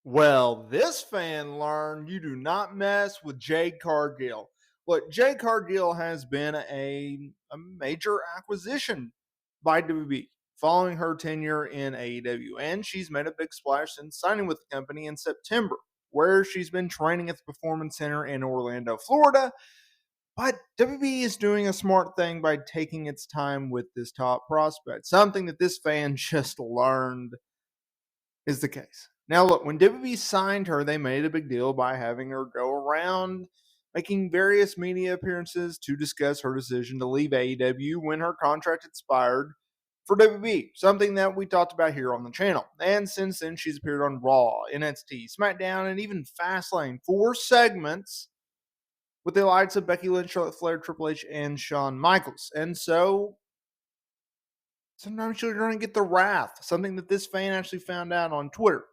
Well, this fan learned you do not mess with Jade Cargill. Look, Jade Cargill has been a major acquisition by WWE following her tenure in AEW, and she's made a big splash since signing with the company in September, where she's been training at the Performance Center in Orlando, Florida. But WWE is doing a smart thing by taking its time with this top prospect, something that this fan just learned is the case. Now, look, when WWE signed her, they made a big deal by having her go around making various media appearances to discuss her decision to leave AEW when her contract expired for WWE, something that we talked about here on the channel. And since then, she's appeared on Raw, NXT, SmackDown, and even Fastlane, 4 segments with the likes of Becky Lynch, Charlotte Flair, Triple H, and Shawn Michaels. And so sometimes you're going to get the wrath, something that this fan actually found out on Twitter.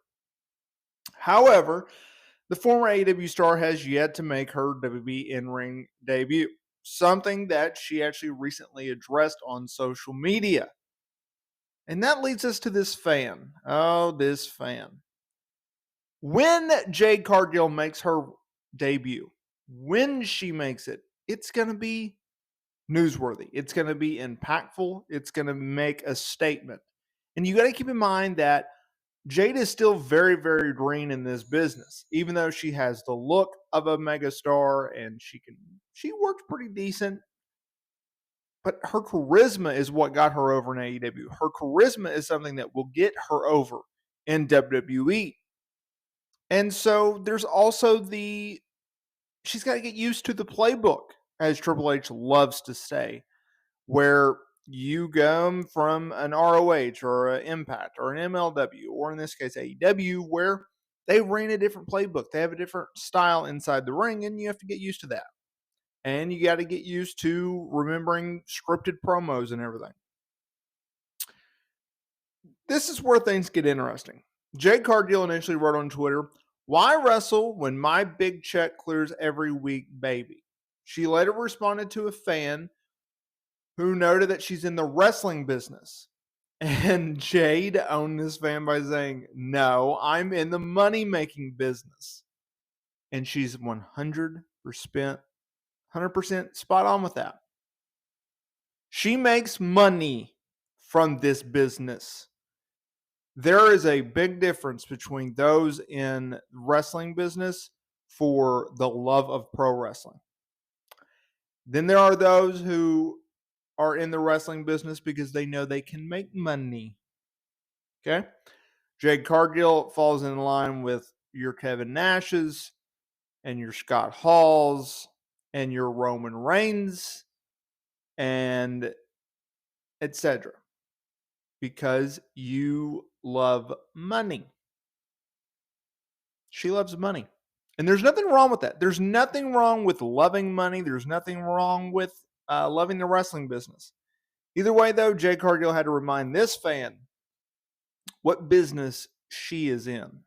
However, the former AEW star has yet to make her WWE in-ring debut, something that she actually recently addressed on social media. And that leads us to this fan. Oh, this fan. When Jade Cargill makes her debut, when she makes it, it's going to be newsworthy. It's going to be impactful. It's going to make a statement. And you got to keep in mind that Jade is still very, very green in this business, even though she has the look of a megastar and she works pretty decent. But her charisma is what got her over in AEW. Her charisma is something that will get her over in WWE. And so there's also she's got to get used to the playbook, as Triple H loves to say, where you go from an ROH or an Impact or an MLW, or in this case, AEW, where they ran a different playbook. They have a different style inside the ring, and you have to get used to that. And you got to get used to remembering scripted promos and everything. This is where things get interesting. Jade Cargill initially wrote on Twitter, "Why wrestle when my big check clears every week, baby?" She later responded to a fan who noted that she's in the wrestling business. And Jade owned this fan by saying, "No, I'm in the money-making business." And she's 100% spot on with that. She makes money from this business. There is a big difference between those in wrestling business for the love of pro wrestling. Then there are those who are in the wrestling business because they know they can make money. Okay? Jade Cargill falls in line with your Kevin Nash's and your Scott Halls and your Roman Reigns and etc. Because you love money. She loves money. And there's nothing wrong with that. There's nothing wrong with loving money. There's nothing wrong with loving the wrestling business. Either way, though, Jade Cargill had to remind this fan what business she is in.